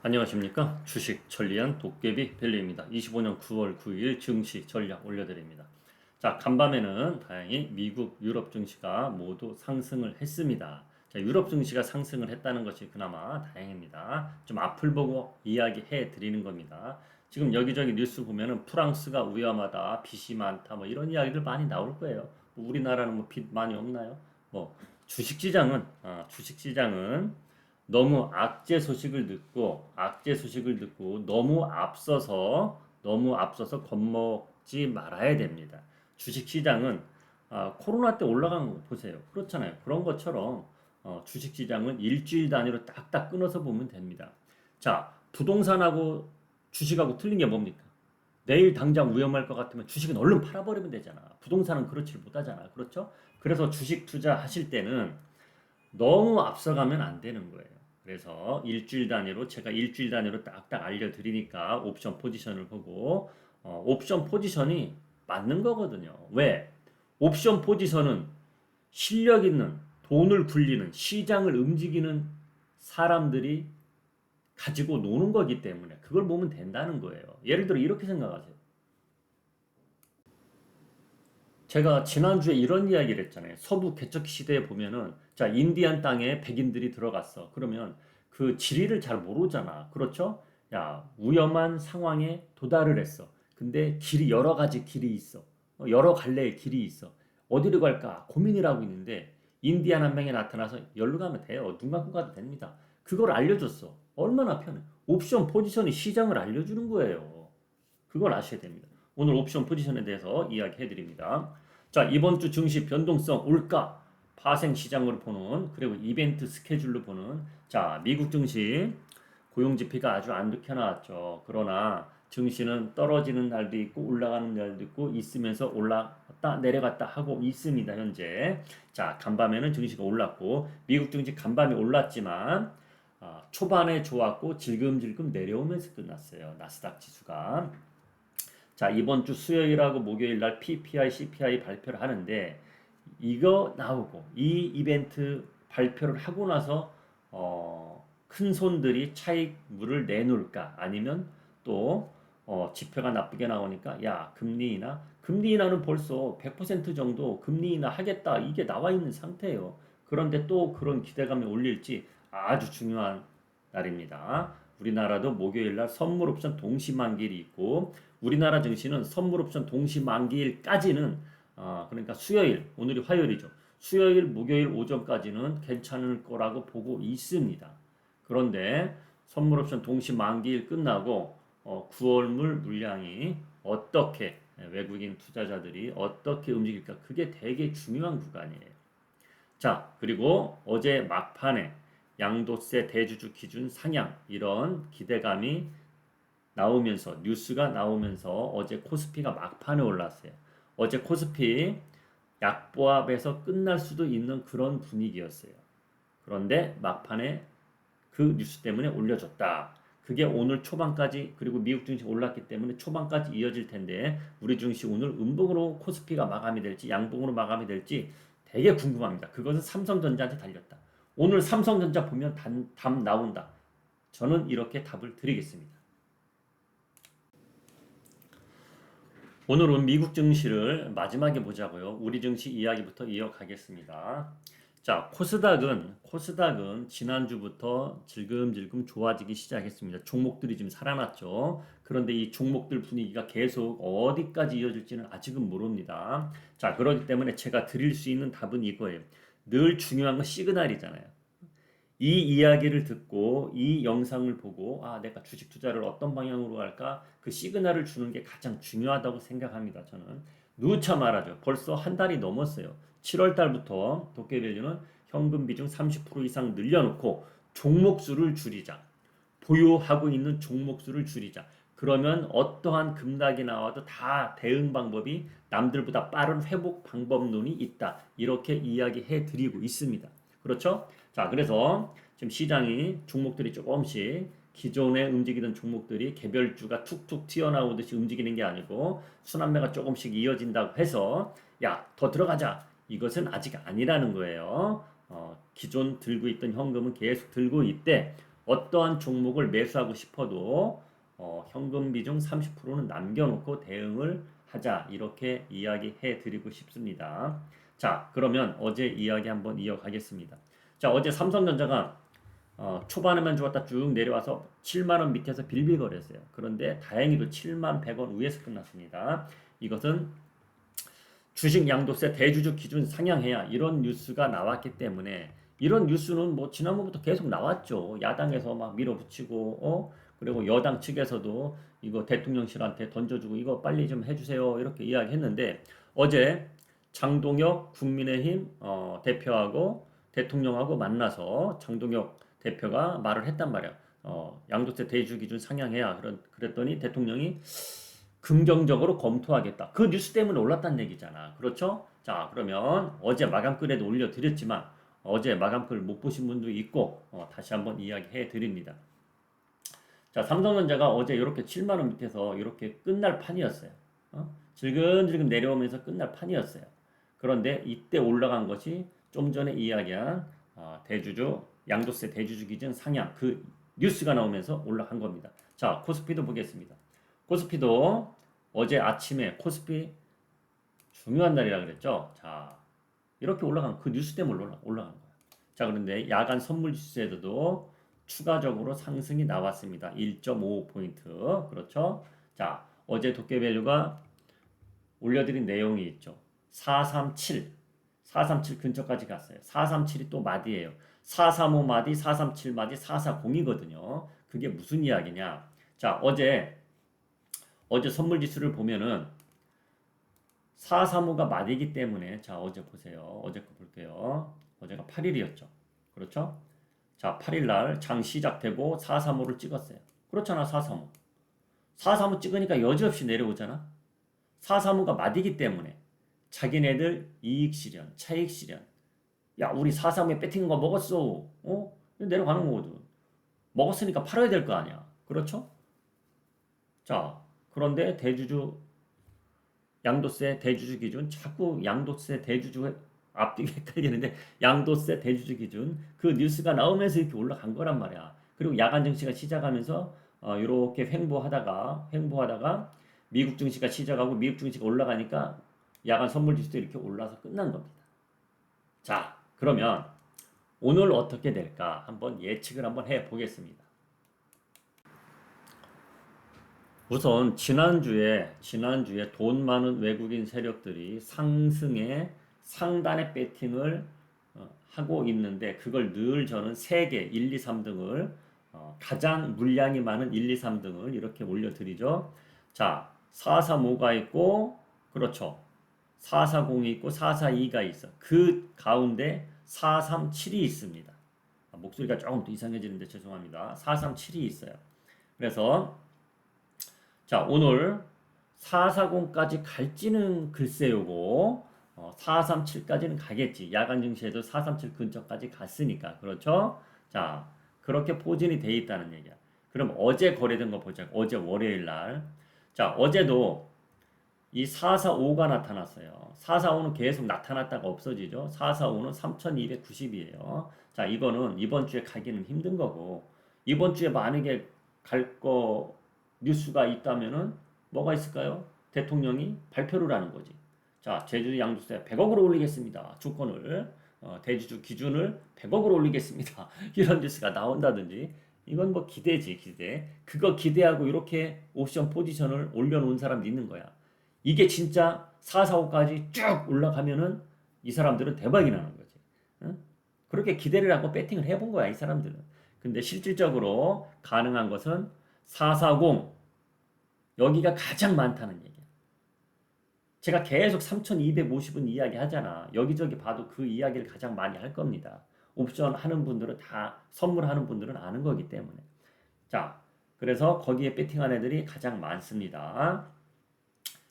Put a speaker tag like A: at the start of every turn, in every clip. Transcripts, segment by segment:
A: 안녕하십니까. 주식 천리안 도깨비 밸류입니다. 25년 9월 9일 증시 전략 올려드립니다. 자, 간밤에는 다행히 미국, 유럽 증시가 모두 상승을 했습니다. 자, 유럽 증시가 상승을 했다는 것이 그나마 다행입니다. 좀 앞을 보고 이야기해 드리는 겁니다. 지금 여기저기 뉴스 보면은 프랑스가 위험하다, 빚이 많다, 뭐 이런 이야기들 많이 나올 거예요. 뭐 우리나라는 뭐 빚 많이 없나요? 뭐 주식시장은 너무 악재 소식을 듣고 너무 앞서서 겁먹지 말아야 됩니다. 주식 시장은 코로나 때 올라간 거 보세요. 그렇잖아요. 그런 것처럼 주식 시장은 일주일 단위로 딱딱 끊어서 보면 됩니다. 자, 부동산하고 주식하고 틀린 게 뭡니까? 내일 당장 위험할 것 같으면 주식은 얼른 팔아버리면 되잖아. 부동산은 그렇지 못하잖아. 그렇죠? 그래서 주식 투자하실 때는 너무 앞서가면 안 되는 거예요. 그래서 제가 일주일 단위로 딱딱 알려드리니까 옵션 포지션을 보고 옵션 포지션이 맞는 거거든요. 왜? 옵션 포지션은 실력 있는 돈을 굴리는 시장을 움직이는 사람들이 가지고 노는 거기 때문에 그걸 보면 된다는 거예요. 예를 들어 이렇게 생각하세요. 제가 지난주에 이런 이야기를 했잖아요. 서부 개척기 시대에 보면은 자, 인디안 땅에 백인들이 들어갔어. 그러면 그 지리를 잘 모르잖아. 그렇죠? 야, 위험한 상황에 도달을 했어. 근데 여러 가지 길이 있어. 여러 갈래의 길이 있어. 어디로 갈까 고민을 하고 있는데 인디안 한 명이 나타나서 열로 가면 돼요. 눈 감고 가도 됩니다. 그걸 알려줬어. 얼마나 편해. 옵션 포지션이 시장을 알려주는 거예요. 그걸 아셔야 됩니다. 오늘 옵션 포지션에 대해서 이야기해 드립니다. 자, 이번 주 증시 변동성 올가 파생 시장으로 보는 그리고 이벤트 스케줄로 보는 자, 미국 증시 고용 지표가 아주 안 좋게 나왔죠. 그러나 증시는 떨어지는 날도 있고 올라가는 날도 있고 있으면서 올라갔다 내려갔다 하고 있습니다. 현재. 자, 간밤에는 증시가 올랐고 미국 증시 간밤에 올랐지만 초반에 좋았고 질금질금 내려오면서 끝났어요. 나스닥 지수가. 자, 이번 주 수요일하고 목요일 날 PPI, CPI 발표를 하는데 이거 나오고 이 이벤트 발표를 하고 나서 큰 손들이 차익물을 내놓을까 아니면 또 지표가 나쁘게 나오니까 야 금리 인하는 벌써 100% 정도 금리 인하 하겠다 이게 나와 있는 상태예요. 그런데 또 그런 기대감이 올릴지 아주 중요한 날입니다. 우리나라도 목요일 날 선물 옵션 동시 만기일이 있고 우리나라 증시는 선물 옵션 동시 만기일까지는 그러니까 수요일 오늘이 화요일이죠. 수요일 목요일 오전까지는 괜찮을 거라고 보고 있습니다. 그런데 선물 옵션 동시 만기일 끝나고 9월물 물량이 어떻게 외국인 투자자들이 어떻게 움직일까 그게 되게 중요한 구간이에요. 자, 그리고 어제 막판에 양도세 대주주 기준 상향 이런 기대감이 나오면서 뉴스가 나오면서 어제 코스피가 막판에 올랐어요. 어제 코스피 약보합에서 끝날 수도 있는 그런 분위기였어요. 그런데 막판에 그 뉴스 때문에 올려줬다. 그게 오늘 초반까지 그리고 미국 증시 올랐기 때문에 초반까지 이어질 텐데 우리 증시 오늘 음봉으로 코스피가 마감이 될지 양봉으로 마감이 될지 되게 궁금합니다. 그것은 삼성전자한테 달렸다. 오늘 삼성전자 보면 답 나온다. 저는 이렇게 답을 드리겠습니다. 오늘은 미국 증시를 마지막에 보자고요. 우리 증시 이야기부터 이어가겠습니다. 자, 코스닥은 지난주부터 질금질금 좋아지기 시작했습니다. 종목들이 지금 살아났죠. 그런데 이 종목들 분위기가 계속 어디까지 이어질지는 아직은 모릅니다. 자, 그렇기 때문에 제가 드릴 수 있는 답은 이거예요. 늘 중요한 건 시그널이잖아요. 이 이야기를 듣고 이 영상을 보고 내가 주식 투자를 어떤 방향으로 할까 그 시그널을 주는 게 가장 중요하다고 생각합니다. 저는 누차 말하죠. 벌써 한 달이 넘었어요. 7월 달부터 도깨밸류는 현금 비중 30% 이상 늘려놓고 종목 수를 줄이자. 보유하고 있는 종목 수를 줄이자. 그러면 어떠한 급락이 나와도 다 대응 방법이 남들보다 빠른 회복 방법론이 있다. 이렇게 이야기해 드리고 있습니다. 그렇죠? 자, 그래서 지금 시장이 종목들이 조금씩 기존에 움직이던 종목들이 개별주가 툭툭 튀어나오듯이 움직이는 게 아니고 순환매가 조금씩 이어진다고 해서 야, 더 들어가자. 이것은 아직 아니라는 거예요. 기존 들고 있던 현금은 계속 들고 있대. 어떠한 종목을 매수하고 싶어도 현금 비중 30%는 남겨놓고 대응을 하자 이렇게 이야기해 드리고 싶습니다. 자, 그러면 어제 이야기 한번 이어가겠습니다. 자, 어제 삼성전자가 초반에만 좋았다 쭉 내려와서 7만 원 밑에서 빌빌거렸어요. 그런데 다행히도 7만 100원 위에서 끝났습니다. 이것은 주식 양도세 대주주 기준 상향해야 이런 뉴스가 나왔기 때문에 이런 뉴스는 뭐 지난번부터 계속 나왔죠. 야당에서 막 밀어붙이고 그리고 여당 측에서도 이거 대통령실한테 던져주고 이거 빨리 좀 해주세요 이렇게 이야기했는데 어제 장동혁 국민의힘 대표하고 대통령하고 만나서 장동혁 대표가 말을 했단 말이야. 양도세 대주주 기준 상향해야 그랬더니 대통령이 긍정적으로 검토하겠다. 그 뉴스 때문에 올랐다는 얘기잖아. 그렇죠? 자, 그러면 어제 마감글에도 올려드렸지만 어제 마감글 못 보신 분도 있고 다시 한번 이야기해 드립니다. 자, 삼성전자가 어제 이렇게 7만 원 밑에서 이렇게 끝날 판이었어요. 질근질근 내려오면서 끝날 판이었어요. 그런데 이때 올라간 것이 좀 전에 이야기한 대주주 양도세 대주주 기준 상향 그 뉴스가 나오면서 올라간 겁니다. 자, 코스피도 보겠습니다. 코스피도 어제 아침에 코스피 중요한 날이라 그랬죠. 자, 이렇게 올라간 그 뉴스 때문에 올라간 거야. 자, 그런데 야간 선물 지수에도 추가적으로 상승이 나왔습니다. 1.55포인트. 그렇죠? 자, 어제 도깨밸류가 올려드린 내용이 있죠. 437 근처까지 갔어요. 437이 또 마디예요. 435 마디, 437 마디, 440이거든요. 그게 무슨 이야기냐? 자, 어제 선물 지수를 보면은 435가 마디이기 때문에 자, 어제 보세요. 어제 거 볼게요. 어제가 8일이었죠. 그렇죠? 자, 8일 날 장 시작되고 435를 찍었어요. 그렇잖아, 435. 435 찍으니까 여지없이 내려오잖아. 435가 마디이기 때문에 자기네들 이익 실현, 차익 실현. 야, 우리 435에 배팅한 거 먹었어. 내려가는 거거든. 먹었으니까 팔아야 될 거 아니야. 그렇죠? 자, 그런데 대주주 양도세 대주주 기준 자꾸 양도세 대주주 앞뒤가 헷갈리는데 양도세 대주주 기준 그 뉴스가 나오면서 이렇게 올라간 거란 말이야. 그리고 야간 증시가 시작하면서 이렇게 횡보하다가 미국 증시가 시작하고 미국 증시가 올라가니까 야간 선물 지수도 이렇게 올라서 끝난 겁니다. 자, 그러면 오늘 어떻게 될까 한번 예측을 한번 해 보겠습니다. 우선 지난주에 돈 많은 외국인 세력들이 상승에 상단의 배팅을 하고 있는데 그걸 늘 저는 3개 1, 2, 3등을 가장 물량이 많은 1, 2, 3등을 이렇게 올려드리죠. 자, 435가 있고 그렇죠. 440이 있고 442가 있어. 그 가운데 437이 있습니다. 목소리가 조금 더 이상해지는데 죄송합니다. 437이 있어요. 그래서 자, 오늘 440까지 갈지는 글쎄요고 437까지는 가겠지. 야간 증시에도 437 근처까지 갔으니까. 그렇죠? 자, 그렇게 포진이 돼 있다는 얘기야. 그럼 어제 거래된 거 보자. 어제 월요일 날. 자, 어제도 이 445가 나타났어요. 445는 계속 나타났다가 없어지죠. 445는 3290이에요. 자, 이거는 이번 주에 가기는 힘든 거고 이번 주에 만약에 갈 거 뉴스가 있다면은 뭐가 있을까요? 대통령이 발표를 하는 거지. 자, 제주도 양도세 100억으로 올리겠습니다. 주권을 대주주 기준을 100억으로 올리겠습니다. 이런 뉴스가 나온다든지 이건 뭐 기대지, 기대. 그거 기대하고 이렇게 옵션 포지션을 올려놓은 사람도 있는 거야. 이게 진짜 445까지 쭉 올라가면은 이 사람들은 대박이 나는 거지. 응? 그렇게 기대를 하고 배팅을 해본 거야, 이 사람들은. 근데 실질적으로 가능한 것은 440 여기가 가장 많다는 얘기야. 제가 계속 3250은 이야기 하잖아. 여기저기 봐도 그 이야기를 가장 많이 할 겁니다. 옵션 하는 분들은 다 선물하는 분들은 아는 거기 때문에. 자, 그래서 거기에 배팅한 애들이 가장 많습니다.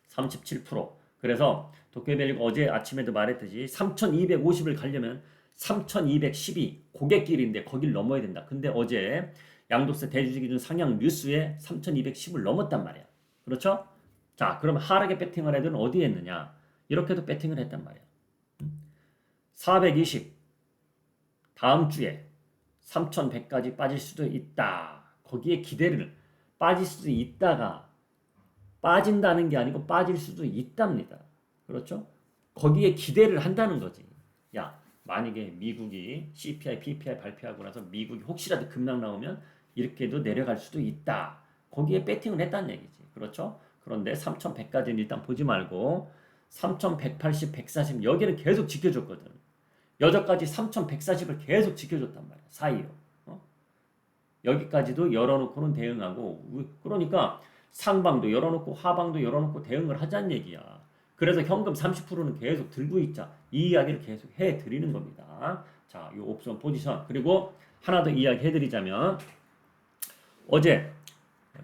A: 37%. 그래서 도쿄밸류가 어제 아침에도 말했듯이 3250을 가려면 3212 고객길인데 거길 넘어야 된다. 근데 어제 양도세 대주주 기준 상향 뉴스에 3210을 넘었단 말이야. 그렇죠? 자, 그럼 하락에 배팅을 애들은 어디에 했느냐? 이렇게도 배팅을 했단 말이야. 420 다음 주에 3,100까지 빠질 수도 있다. 거기에 기대를 빠질 수도 있다가 빠진다는 게 아니고 빠질 수도 있답니다. 그렇죠? 거기에 기대를 한다는 거지. 야, 만약에 미국이 CPI, PPI 발표하고 나서 미국이 혹시라도 급락 나오면 이렇게도 내려갈 수도 있다. 거기에 배팅을 했다는 얘기지. 그렇죠? 그런데 3,100까지는 일단 보지 말고 3,180, 140 여기는 계속 지켜줬거든. 여기까지 3,140을 계속 지켜줬단 말이야. 사이로. 어? 여기까지도 열어놓고는 대응하고 그러니까 상방도 열어놓고 하방도 열어놓고 대응을 하자는 얘기야. 그래서 현금 30%는 계속 들고 있자. 이 이야기를 계속 해드리는 겁니다. 자, 이 옵션 포지션. 그리고 하나 더 이야기 해드리자면 어제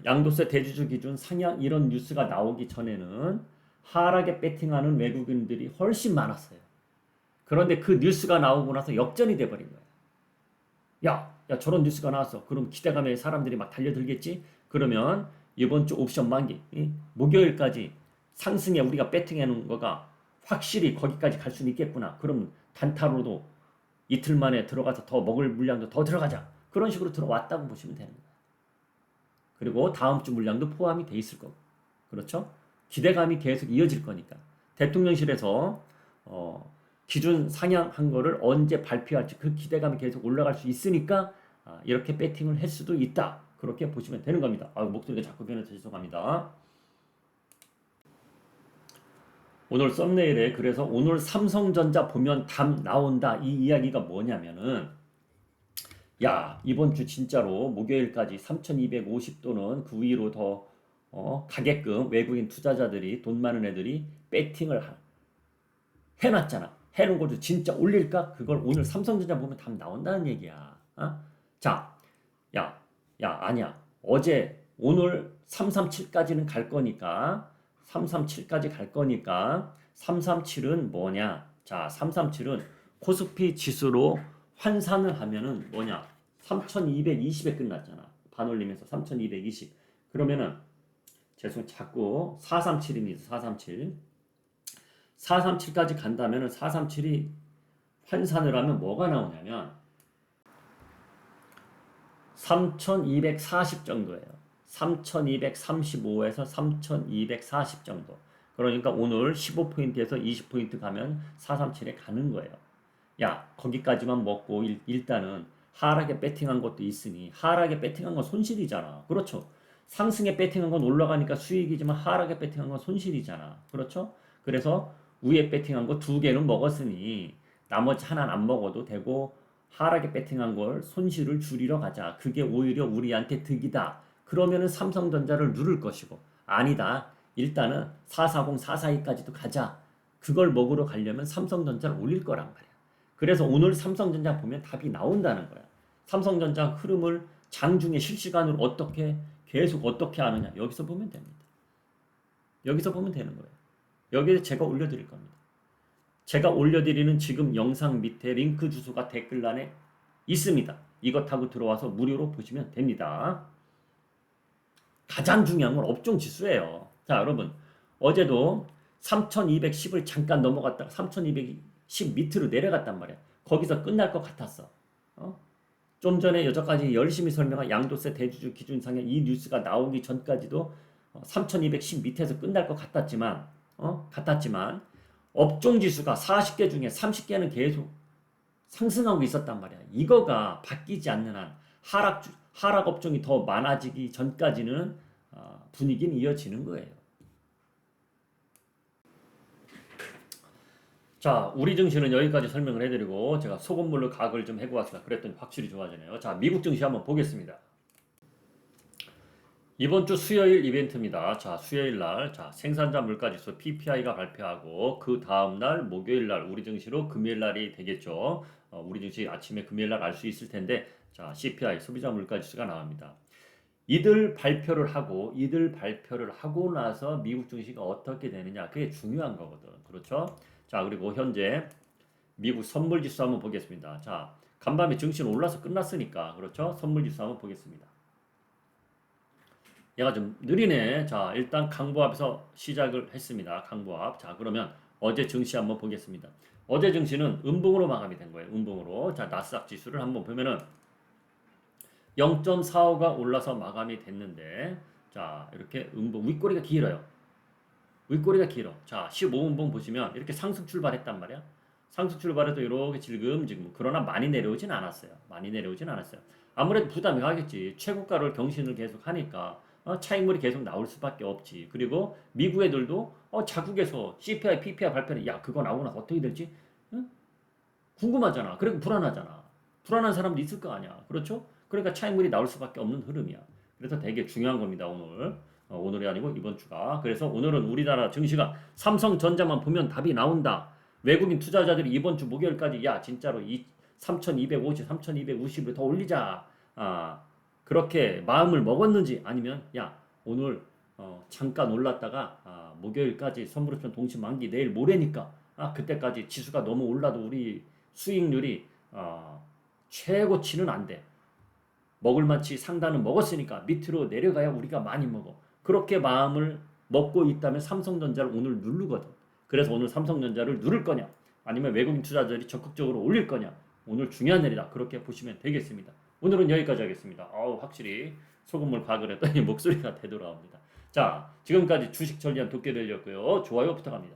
A: 양도세 대주주 기준 상향 이런 뉴스가 나오기 전에는 하락에 배팅하는 외국인들이 훨씬 많았어요. 그런데 그 뉴스가 나오고 나서 역전이 돼버린 거야. 야, 저런 뉴스가 나왔어. 그럼 기대감에 사람들이 막 달려들겠지? 그러면 이번 주 옵션 만기, 목요일까지 상승에 우리가 배팅해 놓은 거가 확실히 거기까지 갈 수는 있겠구나. 그럼 단타로도 이틀 만에 들어가서 더 먹을 물량도 더 들어가자. 그런 식으로 들어왔다고 보시면 되는 거야. 그리고 다음 주 물량도 포함이 돼 있을 거고. 그렇죠? 기대감이 계속 이어질 거니까. 대통령실에서 기준 상향한 거를 언제 발표할지 그 기대감이 계속 올라갈 수 있으니까 이렇게 배팅을 할 수도 있다. 그렇게 보시면 되는 겁니다. 목소리가 자꾸 변해서 죄송합니다. 오늘 썸네일에 그래서 오늘 삼성전자 보면 답 나온다 이 이야기가 뭐냐면은 야 이번 주 진짜로 목요일까지 3250 또는 그 위로 더 가게끔 외국인 투자자들이 돈 많은 애들이 배팅을 해놨잖아. 해놓은 것도 진짜 올릴까? 그걸 오늘 삼성전자 보면 답 나온다는 얘기야. 자, 아니야. 오늘 337까지는 갈 거니까 337까지 갈 거니까 337은 뭐냐? 자, 337은 코스피 지수로 환산을 하면은 뭐냐? 3220에 끝났잖아. 반올림에서 3220. 그러면은 자꾸 437입니다. 437. 437까지 간다면은 437이 환산을 하면 뭐가 나오냐면 3240 정도예요. 3235에서 3240 정도. 그러니까 오늘 15포인트에서 20포인트 가면 437에 가는 거예요. 야, 거기까지만 먹고 일단은 하락에 배팅한 것도 있으니 하락에 배팅한 건 손실이잖아. 그렇죠? 상승에 배팅한 건 올라가니까 수익이지만 하락에 배팅한 건 손실이잖아. 그렇죠? 그래서 위에 배팅한 거 두 개는 먹었으니 나머지 하나는 안 먹어도 되고 하락에 배팅한 걸 손실을 줄이러 가자. 그게 오히려 우리한테 득이다. 그러면은 삼성전자를 누를 것이고 아니다. 일단은 440, 442까지도 가자. 그걸 먹으러 가려면 삼성전자를 올릴 거란 말이야. 그래서 오늘 삼성전자 보면 답이 나온다는 거야. 삼성전자 흐름을 장중에 실시간으로 계속 어떻게 하느냐. 여기서 보면 됩니다. 여기서 보면 되는 거예요. 여기에 제가 올려드릴 겁니다. 제가 올려드리는 지금 영상 밑에 링크 주소가 댓글란에 있습니다. 이거 타고 들어와서 무료로 보시면 됩니다. 가장 중요한 건 업종 지수예요. 자, 여러분. 어제도 3210을 잠깐 넘어갔다가 3210 밑으로 내려갔단 말이야. 거기서 끝날 것 같았어. 좀 전에 여기까지 열심히 설명한 양도세 대주주 기준 상향 이 뉴스가 나오기 전까지도 3210 밑에서 끝날 것 같았지만 업종 지수가 40개 중에 30개는 계속 상승하고 있었단 말이야. 이거가 바뀌지 않는 한 하락 업종이 더 많아지기 전까지는 분위기는 이어지는 거예요. 자, 우리 증시는 여기까지 설명을 해드리고 제가 소금물로 각을 좀 해고 왔습니다. 그랬더니 확실히 좋아지네요. 자, 미국 증시 한번 보겠습니다. 이번 주 수요일 이벤트입니다. 자, 수요일 날, 생산자 물가지수 PPI가 발표하고 그 다음 날 목요일 날 우리 증시로 금요일 날이 되겠죠. 우리 증시 아침에 금요일 날 알 수 있을 텐데, 자, CPI 소비자 물가지수가 나옵니다. 이들 발표를 하고 나서 미국 증시가 어떻게 되느냐, 그게 중요한 거거든. 그렇죠? 자, 그리고 현재 미국 선물지수 한번 보겠습니다. 자, 간밤에 증시는 올라서 끝났으니까, 그렇죠? 선물지수 한번 보겠습니다. 얘가 좀 느리네. 자, 일단 강보합에서 시작을 했습니다. 강보합. 자, 그러면 어제 증시 한번 보겠습니다. 어제 증시는 음봉으로 마감이 된 거예요. 음봉으로. 자, 나스닥 지수를 한번 보면은 0.45가 올라서 마감이 됐는데 자 이렇게 윗꼬리가 길어요. 윗꼬리가 길어. 자 15분봉 보시면 이렇게 상승 출발했단 말이야. 상승 출발해도 이렇게 질금질금 그러나 많이 내려오진 않았어요. 많이 내려오진 않았어요. 아무래도 부담이 가겠지. 최고가를 경신을 계속 하니까 차익물이 계속 나올 수밖에 없지. 그리고 미국 애들도 자국에서 CPI, PPI 발표는 야 그거 나오고 나서 어떻게 될지 응? 궁금하잖아. 그리고 불안하잖아. 불안한 사람도 있을 거 아니야. 그렇죠? 그러니까 차익물이 나올 수밖에 없는 흐름이야. 그래서 되게 중요한 겁니다. 오늘. 오늘이 아니고 이번 주가. 그래서 오늘은 우리나라 증시가 삼성전자만 보면 답이 나온다. 외국인 투자자들이 이번 주 목요일까지 야 진짜로 이 3,250, 3,250을 더 올리자. 그렇게 마음을 먹었는지 아니면 야 오늘 잠깐 올랐다가 목요일까지 선물옵션 동시 만기 내일 모레니까 그때까지 지수가 너무 올라도 우리 수익률이 최고치는 안 돼. 먹을 만치 상단은 먹었으니까 밑으로 내려가야 우리가 많이 먹어. 그렇게 마음을 먹고 있다면 삼성전자를 오늘 누르거든. 그래서 오늘 삼성전자를 누를 거냐? 아니면 외국인 투자자들이 적극적으로 올릴 거냐? 오늘 중요한 날이다. 그렇게 보시면 되겠습니다. 오늘은 여기까지 하겠습니다. 확실히 소금물 과학을 했더니 목소리가 되돌아옵니다. 자, 지금까지 주식 전략 돕게 되렸고요. 좋아요 부탁합니다.